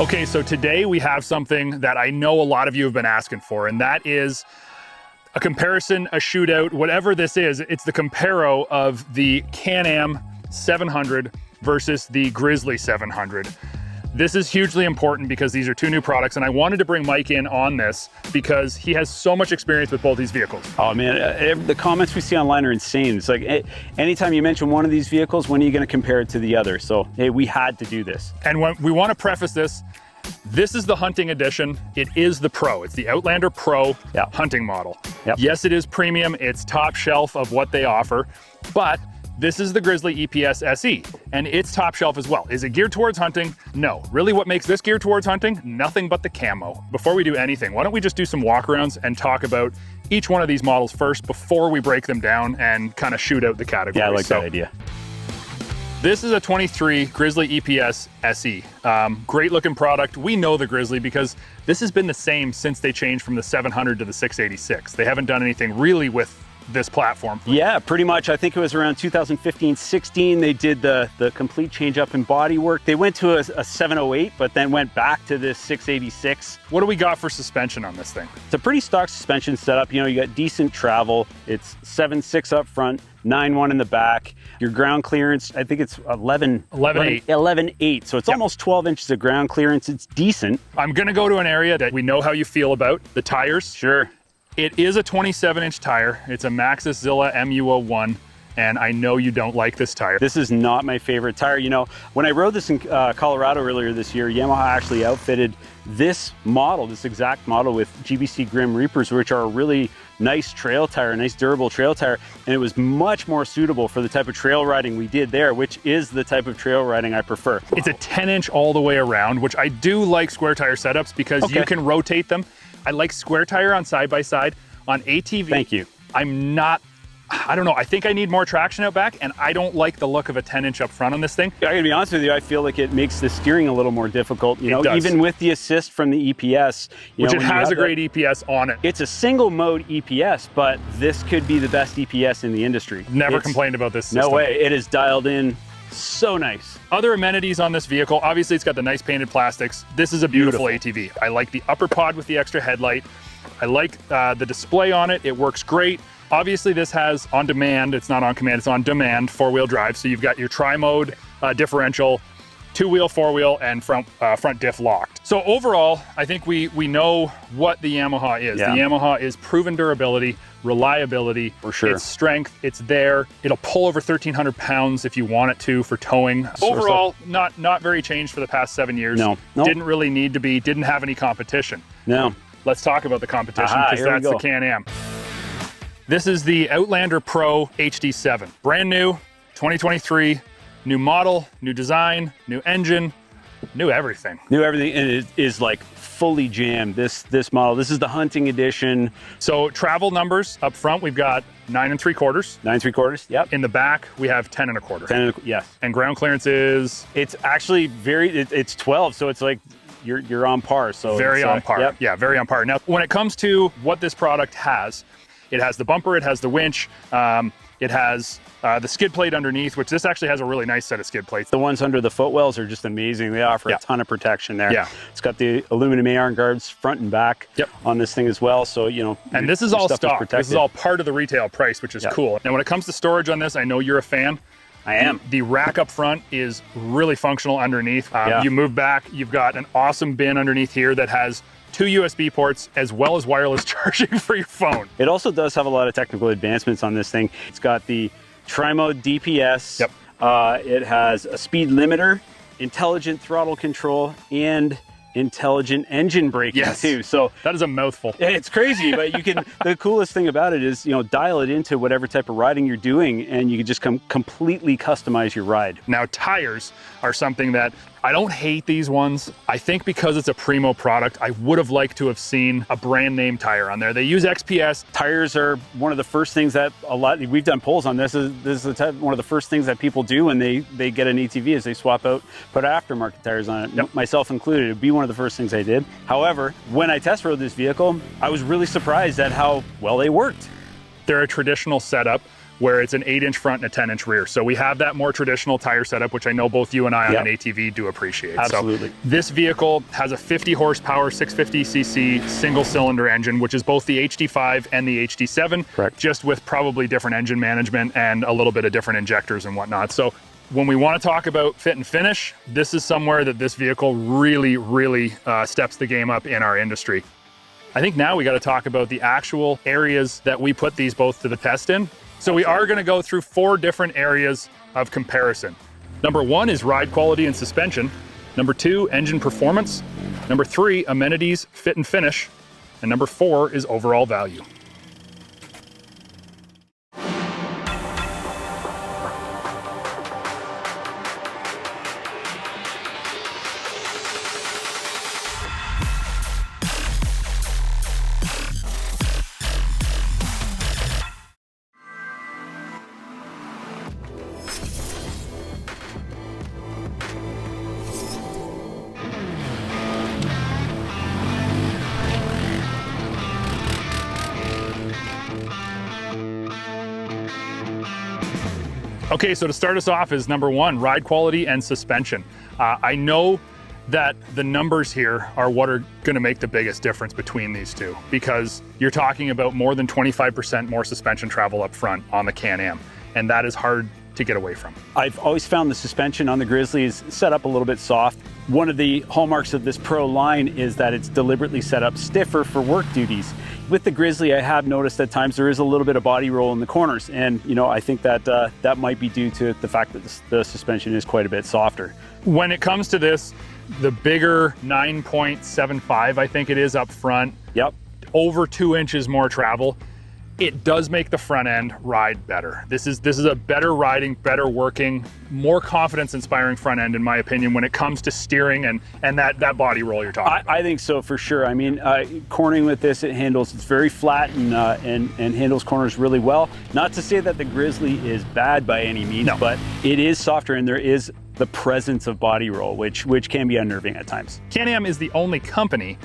Okay, so today we have something that I know a lot of you have been asking for, and that is a comparison, a shootout, whatever this is. It's the comparo of the Can-Am 700 versus the Grizzly 700. This is hugely important because these are two new products, and I wanted to bring Mike in on this because he has so much experience with both these vehicles. Oh man, the comments we see online are insane. It's like, anytime you mention one of these vehicles, when are you going to compare it to the other? So, hey, we had to do this. And when we want to preface this, this is the hunting edition. It is the Pro. It's the Outlander Pro hunting model. Yep. Yes, it is premium. It's top shelf of what they offer, but this is the Grizzly EPS SE, and it's top shelf as well. Is it geared towards hunting? No. Really, what makes this geared towards hunting? Nothing but the camo. Before we do anything, why don't we just do some walkarounds and talk about each one of these models first before we break them down and kind of shoot out the categories. Yeah, I like that idea. This is a 23 Grizzly EPS SE. Great looking product. We know the Grizzly because this has been the same since they changed from the 700 to the 686. They haven't done anything really with this platform. Yeah, pretty much. I think it was around 2015-16 they did the complete change up in bodywork. They went to a 708, but then went back to this 686. What do we got for suspension on this thing? It's a pretty stock suspension setup. You know, you got decent travel. It's 7.6 up front, 9.1 in the back. Your ground clearance, I think it's 11.8. So it's almost 12 inches of ground clearance. It's decent. I'm gonna go to an area that we know how you feel about, the tires. Sure. It is a 27-inch tire. It's a Maxxis Zilla MU01, and I know you don't like this tire. This is not my favorite tire. You know, when I rode this in Colorado earlier this year, Yamaha actually outfitted this model, this exact model, with GBC Grim Reapers, which are a really nice trail tire, a nice durable trail tire, and it was much more suitable for the type of trail riding we did there, which is the type of trail riding I prefer. It's a 10-inch all the way around, which I do like square tire setups because you can rotate them. I like square tire on side-by-side. On ATV, thank you. I don't know, I think I need more traction out back, and I don't like the look of a 10-inch up front on this thing. I gotta be honest with you, I feel like it makes the steering a little more difficult, you know, even with the assist from the EPS. Which it has a great EPS on it. It's a single mode EPS, but this could be the best EPS in the industry. Never complained about this system. No way, it is dialed in so nice. Other amenities on this vehicle, obviously it's got the nice painted plastics. This is a beautiful ATV. I like the upper pod with the extra headlight. I like the display on it. It works great. Obviously this has on demand, it's not on command, it's on demand four-wheel drive. So you've got your tri-mode differential, two-wheel, four-wheel, and front diff locked. So overall, I think we know what the Yamaha is. The Yamaha is proven durability, reliability, for sure. It's strength, it's there. It'll pull over 1,300 pounds if you want it to for towing. Overall, not very changed for the past 7 years. No. Didn't really need to be, didn't have any competition. No. Let's talk about the competition because that's the Can-Am. This is the Outlander Pro HD7. Brand new, 2023, new model, new design, new engine, new everything. New everything, and it is like fully jammed, this model. This is the hunting edition. So travel numbers up front, we've got 9 3/4. 9 3/4, yep. In the back, we have 10 1/4. 10 yes. And ground clearance is? It's actually it's 12, so it's like you're on par. So very on par. Yep. Yeah, very on par. Now, when it comes to what this product has, it has the bumper, it has the winch, it has the skid plate underneath, which this actually has a really nice set of skid plates. The ones under the footwells are just amazing. They offer a ton of protection there. Yeah. It's got the aluminum AR guards front and back on this thing as well. So, you know. And this is all stock. This is all part of the retail price, which is cool. Now, when it comes to storage on this, I know you're a fan. I am. The rack up front is really functional underneath. You move back, you've got an awesome bin underneath here that has 2 USB ports as well as wireless charging for your phone. It also does have a lot of technical advancements on this thing. It's got the tri-mode DPS. Yep. It has a speed limiter, intelligent throttle control, and intelligent engine braking too. So that is a mouthful. It's crazy, but you can, the coolest thing about it is, you know, dial it into whatever type of riding you're doing and you can just completely customize your ride. Now tires are something that I don't hate these ones. I think because it's a Primo product, I would have liked to have seen a brand name tire on there. They use XPS. Tires are one of the first things that we've done polls on this. This is the type, one of the first things that people do when they get an ATV is they swap out, put aftermarket tires on it, myself included. It'd be one of the first things I did. However, when I test rode this vehicle, I was really surprised at how well they worked. They're a traditional setup where it's an 8-inch front and a 10-inch rear. So we have that more traditional tire setup, which I know both you and I on an ATV do appreciate. Absolutely. So this vehicle has a 50 horsepower, 650cc single cylinder engine, which is both the HD5 and the HD7, Correct. just with probably different engine management and a little bit of different injectors and whatnot. So when we want to talk about fit and finish, this is somewhere that this vehicle really steps the game up in our industry. I think now we got to talk about the actual areas that we put these both to the test in. So we are going to go through 4 different areas of comparison. Number 1 is ride quality and suspension. Number 2, engine performance. Number 3, amenities, fit and finish. And number 4 is overall value. Okay, so to start us off is number 1, ride quality and suspension. I know that the numbers here are what are going to make the biggest difference between these two, because you're talking about more than 25% more suspension travel up front on the Can-Am, and that is hard to get away from. I've always found the suspension on the Grizzly is set up a little bit soft. One of the hallmarks of this Pro line is that it's deliberately set up stiffer for work duties. With the Grizzly, I have noticed at times there is a little bit of body roll in the corners, and I think that that might be due to the fact that the suspension is quite a bit softer. When it comes to this, the bigger 9.75, I think it is up front, Yep. over 2 inches more travel, it does make the front end ride better. This is a better riding, better working, more confidence inspiring front end in my opinion when it comes to steering and that body roll you're talking about. I think so for sure. I mean, cornering with this, it's very flat and handles corners really well. Not to say that the Grizzly is bad by any means, No. but it is softer and there is the presence of body roll, which can be unnerving at times. Can-Am is the only company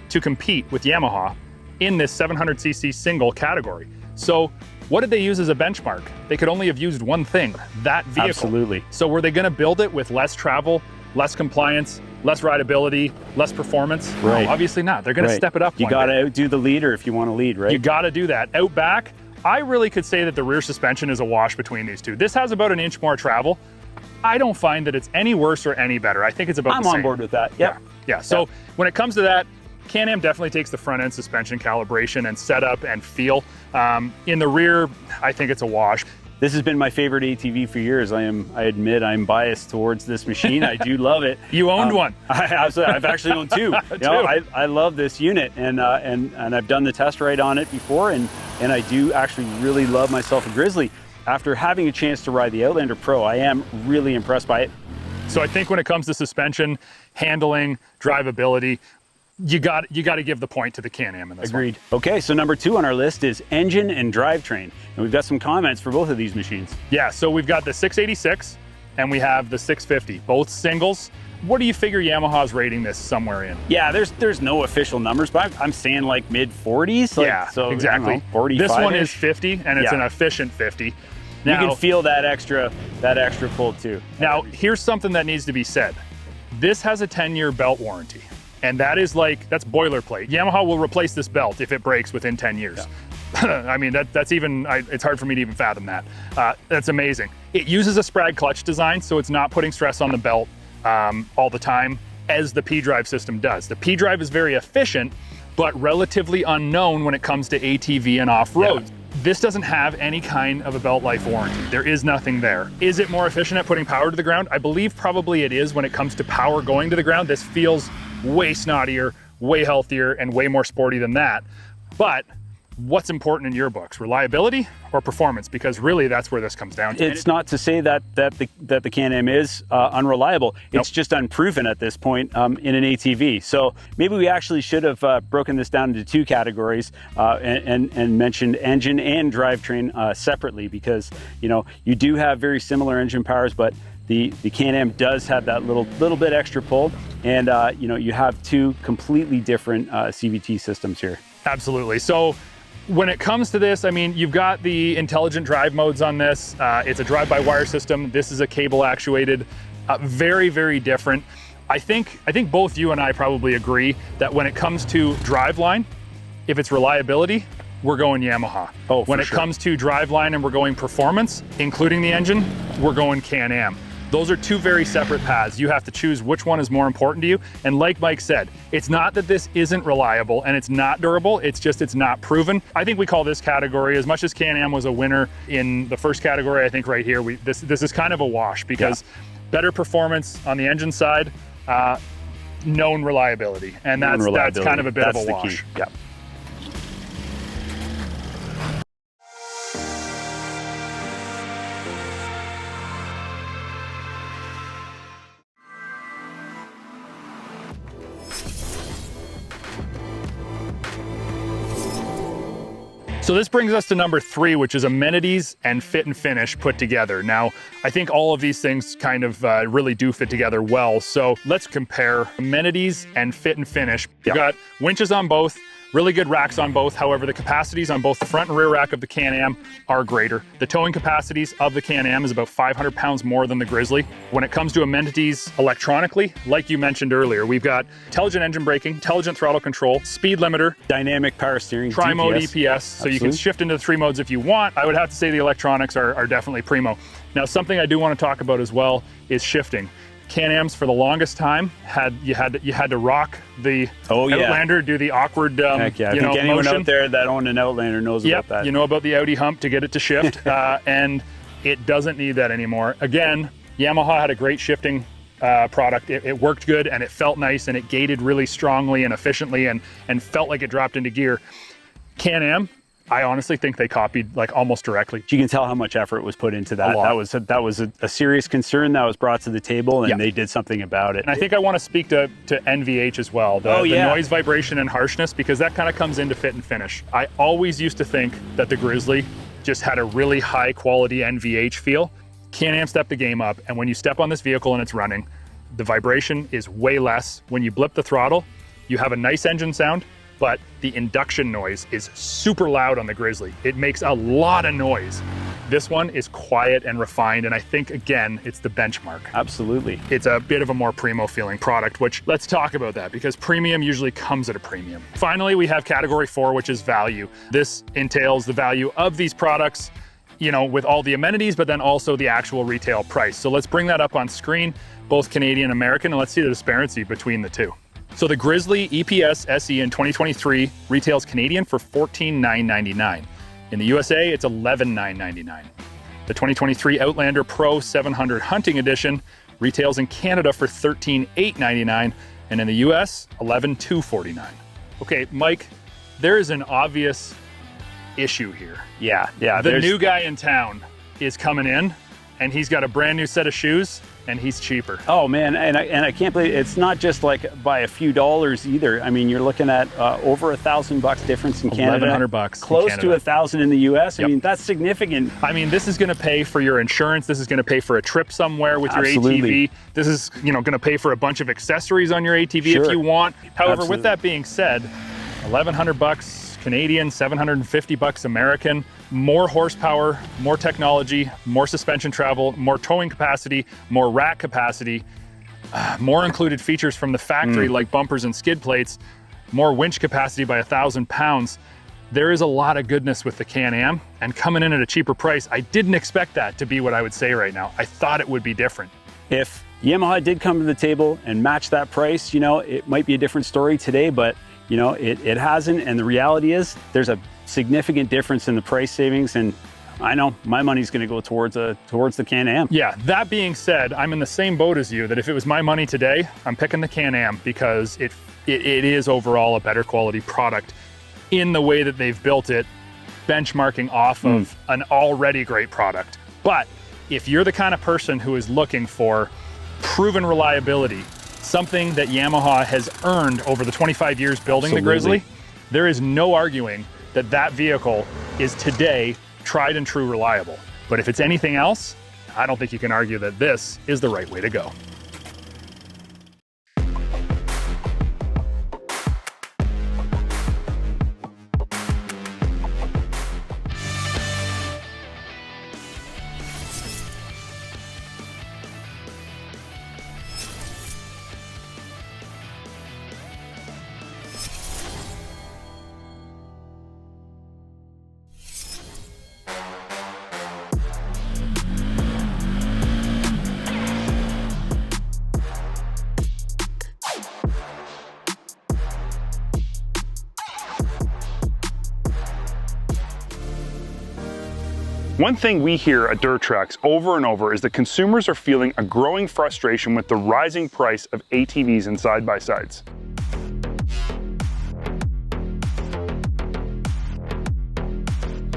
to compete with Yamaha in this 700cc single category. So what did they use as a benchmark? They could only have used one thing, that vehicle. Absolutely. So were they going to build it with less travel, less compliance, less rideability, less performance? Right. No, obviously not. They're going to step it up. You got to outdo the leader if you want to lead, right? You got to do that. Out back, I really could say that the rear suspension is a wash between these two. This has about an inch more travel. I don't find that it's any worse or any better. I think it's about the same. I'm on board with that. Yep. Yeah. So when it comes to that, Can-Am definitely takes the front end suspension calibration and setup and feel. In the rear, I think it's a wash. This has been my favorite ATV for years. I admit I'm biased towards this machine. I do love it. You owned one. I've actually owned 2. I love this unit, and I've done the test ride on it before, and I do actually really love myself a Grizzly. After having a chance to ride the Outlander Pro, I am really impressed by it. So I think when it comes to suspension, handling, drivability, you got to give the point to the Can-Am in this Agreed. one. Okay, so number 2 on our list is engine and drivetrain. And we've got some comments for both of these machines. Yeah, so we've got the 686 and we have the 650, both singles. What do you figure Yamaha's rating this somewhere in? Yeah, there's no official numbers, but I'm saying like mid 40s. Like, yeah, so exactly. 45. This one is 50 and it's an efficient 50. Now, you can feel that extra pull too. Now, here's something that needs to be said. This has a 10-year belt warranty. And that's boilerplate. Yamaha will replace this belt if it breaks within 10 years. Yeah. I mean, that's even, it's hard for me to even fathom that. That's amazing. It uses a Sprag clutch design, so it's not putting stress on the belt all the time as the P-Drive system does. The P-Drive is very efficient, but relatively unknown when it comes to ATV and off-road. Yeah. This doesn't have any kind of a belt life warranty. There is nothing there. Is it more efficient at putting power to the ground? I believe probably it is when it comes to power going to the ground. This feels way snottier, way healthier, and way more sporty than that. But what's important in your books, reliability or performance? Because really that's where this comes down to. It's not to say that the Can-Am is unreliable. It's just unproven at this point in an ATV. So maybe we actually should have broken this down into 2 categories and mentioned engine and drivetrain separately, because you do have very similar engine powers, but the Can-Am does have that little bit extra pull, and you have 2 completely different CVT systems here. Absolutely. So When it comes to this, I mean, you've got the intelligent drive modes on this. It's a drive-by-wire system. This is a cable actuated, very, very different. I think both you and I probably agree that when it comes to driveline, if it's reliability, we're going Yamaha. Oh, when it comes to driveline and we're going performance, including the engine, we're going Can-Am. Those are two very separate paths. You have to choose which one is more important to you. And like Mike said, it's not that this isn't reliable and it's not durable, it's just it's not proven. I think we call this category, as much as Can-Am was a winner in the first category, I think right here, this is kind of a wash because better performance on the engine side, known reliability. And that's kind of a bit of a wash. Yeah. So this brings us to number 3, which is amenities and fit and finish put together. Now, I think all of these things kind of really do fit together well. So let's compare amenities and fit and finish. We've got winches on both, really good racks on both. However, the capacities on both the front and rear rack of the Can-Am are greater. The towing capacities of the Can-Am is about 500 pounds more than the Grizzly. When it comes to amenities electronically, like you mentioned earlier, we've got intelligent engine braking, intelligent throttle control, speed limiter, dynamic power steering, tri-mode EPS, so you can shift into the 3 modes if you want. I would have to say the electronics are definitely primo. Now, something I do want to talk about as well is shifting. Can-Ams for the longest time you had to rock the Outlander, do the awkward I think anyone motion. out there that owned an Outlander knows about that. You know about the Audi hump to get it to shift, and it doesn't need that anymore. Again, Yamaha had a great shifting product. It worked good and it felt nice and it gated really strongly and efficiently and felt like it dropped into gear. Can-Am, I honestly think they copied like almost directly. You can tell how much effort was put into that. That was a serious concern that was brought to the table, and they did something about it. And I think I want to speak to NVH as well, the noise, vibration, and harshness, because that kind of comes into fit and finish. I always used to think that the Grizzly just had a really high quality NVH feel. Can-Am stepped the game up, and when you step on this vehicle and it's running, the vibration is way less. When you blip the throttle, you have a nice engine sound, but the induction noise is super loud on the Grizzly. It makes a lot of noise. This one is quiet and refined, and I think, again, it's the benchmark. Absolutely. It's a bit of a more primo feeling product, which let's talk about that because premium usually comes at a premium. Finally, we have category 4, which is value. This entails the value of these products, you know, with all the amenities, but then also the actual retail price. So let's bring that up on screen, both Canadian and American, and let's see the disparity between the two. So the Grizzly EPS SE in 2023 retails Canadian for $14,999. In the USA, it's $11,999. The 2023 Outlander Pro 700 Hunting Edition retails in Canada for $13,899, and in the US, $11,249. Okay, Mike, there is an obvious issue here. Yeah. The new guy in town is coming in, and he's got a brand new set of shoes, and he's cheaper. Oh man, and I can't believe it's not just like by a few dollars either. I mean, you're looking at over $1,000 difference in Canada. $1,100 close to $1,000 in the US. I mean, that's significant. I mean, this is going to pay for your insurance. This is going to pay for a trip somewhere with your ATV. This is, you know, going to pay for a bunch of accessories on your ATV if you want. However, with that being said, $1,100 Canadian, $750 American, more horsepower, more technology, more suspension travel, more towing capacity, more rack capacity, more included features from the factory like bumpers and skid plates, more winch capacity by 1,000 pounds. There is a lot of goodness with the Can-Am, and coming in at a cheaper price, I didn't expect that to be what I would say right now. I thought it would be different. If Yamaha did come to the table and match that price, you know, it might be a different story today, but you know, it hasn't, and the reality is there's a significant difference in the price savings, and I know my money's going to go towards the Can-Am. Yeah, that being said, I'm in the same boat as you, that if it was my money today, I'm picking the Can-Am because it is overall a better quality product in the way that they've built it, benchmarking off of an already great product. But if you're the kind of person who is looking for proven reliability, something that Yamaha has earned over the 25 years building the Grizzly, there is no arguing that that vehicle is today tried and true reliable. But if it's anything else, I don't think you can argue that this is the right way to go. One thing we hear at DIRT TRAX over and over is that consumers are feeling a growing frustration with the rising price of ATVs and side-by-sides.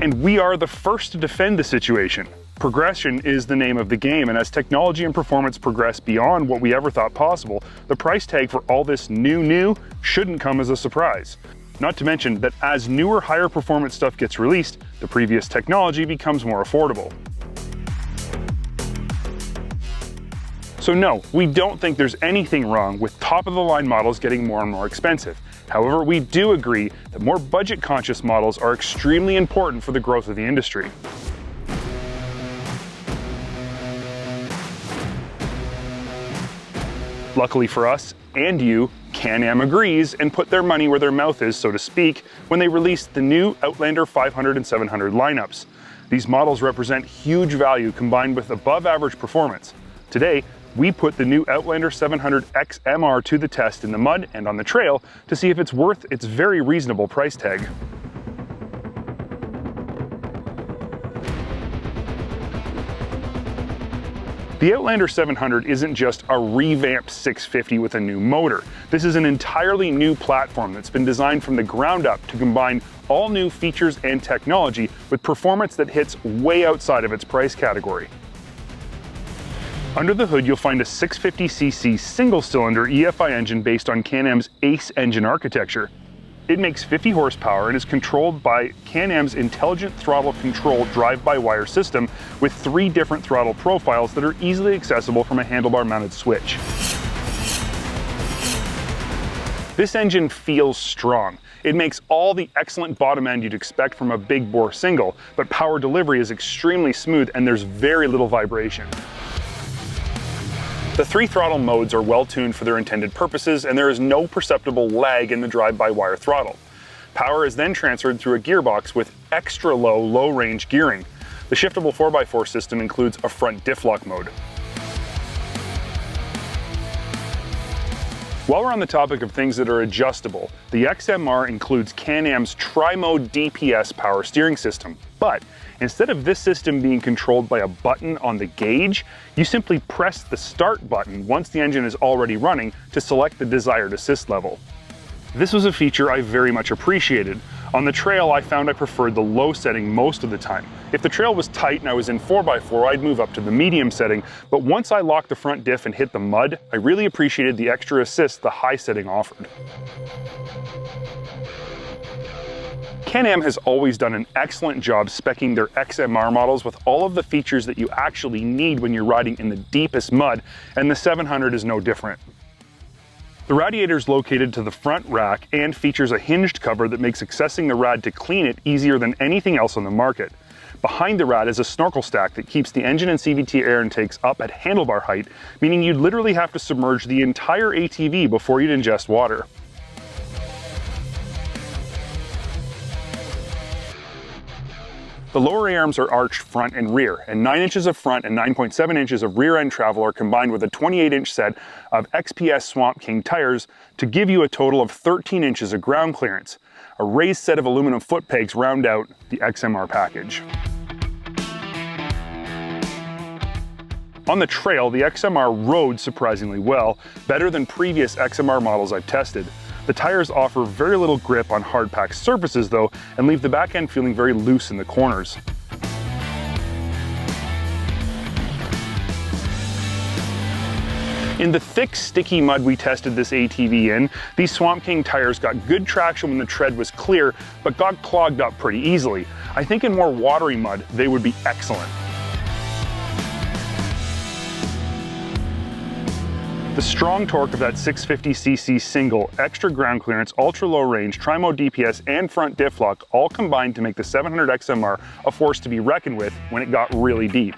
And we are the first to defend the situation. Progression is the name of the game, and as technology and performance progress beyond what we ever thought possible, the price tag for all this new shouldn't come as a surprise. Not to mention that as newer, higher performance stuff gets released, the previous technology becomes more affordable. So no, we don't think there's anything wrong with top-of-the-line models getting more and more expensive. However, we do agree that more budget-conscious models are extremely important for the growth of the industry. Luckily for us and you, Can-Am agrees and put their money where their mouth is, so to speak, when they released the new Outlander 500 and 700 lineups. These models represent huge value combined with above-average performance. Today, we put the new Outlander 700 XMR to the test in the mud and on the trail to see if it's worth its very reasonable price tag. The Outlander 700 isn't just a revamped 650 with a new motor. This is an entirely new platform that's been designed from the ground up to combine all new features and technology with performance that hits way outside of its price category. Under the hood, you'll find a 650cc single-cylinder EFI engine based on Can-Am's ACE engine architecture. It makes 50 horsepower and is controlled by Can-Am's intelligent throttle control drive-by-wire system with 3 different throttle profiles that are easily accessible from a handlebar-mounted switch. This engine feels strong. It makes all the excellent bottom end you'd expect from a big bore single, but power delivery is extremely smooth and there's very little vibration. The 3 throttle modes are well tuned for their intended purposes, and there is no perceptible lag in the drive-by-wire throttle. Power is then transferred through a gearbox with extra low-range gearing. The shiftable 4x4 system includes a front diff lock mode. While we're on the topic of things that are adjustable, the XMR includes Can-Am's Tri-Mode DPS power steering system, but instead of this system being controlled by a button on the gauge, you simply press the start button once the engine is already running to select the desired assist level. This was a feature I very much appreciated. On the trail, I found I preferred the low setting most of the time. If the trail was tight and I was in 4x4, I'd move up to the medium setting, but once I locked the front diff and hit the mud, I really appreciated the extra assist the high setting offered. Can-Am has always done an excellent job speccing their XMR models with all of the features that you actually need when you're riding in the deepest mud, and the 700 is no different. The radiator is located to the front rack and features a hinged cover that makes accessing the rad to clean it easier than anything else on the market. Behind the rad is a snorkel stack that keeps the engine and CVT air intakes up at handlebar height, meaning you'd literally have to submerge the entire ATV before you'd ingest water. The lower A-arms are arched front and rear, and 9 inches of front and 9.7 inches of rear end travel are combined with a 28-inch set of XPS Swamp King tires to give you a total of 13 inches of ground clearance. A raised set of aluminum foot pegs round out the XMR package. On the trail, the XMR rode surprisingly well, better than previous XMR models I've tested. The tires offer very little grip on hard-packed surfaces though, and leave the back end feeling very loose in the corners. In the thick, sticky mud we tested this ATV in, these Swamp King tires got good traction when the tread was clear, but got clogged up pretty easily. I think in more watery mud, they would be excellent. The strong torque of that 650cc single, extra ground clearance, ultra low range, Tri-Mode DPS, and front diff lock all combined to make the 700 XMR a force to be reckoned with when it got really deep.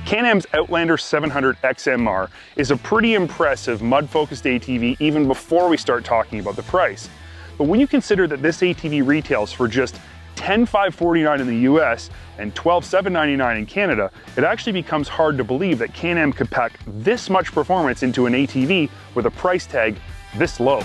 Can-Am's Outlander 700 XMR is a pretty impressive mud-focused ATV even before we start talking about the price. But when you consider that this ATV retails for just $10,549 in the US and $12,799 in Canada, it actually becomes hard to believe that Can-Am could pack this much performance into an ATV with a price tag this low.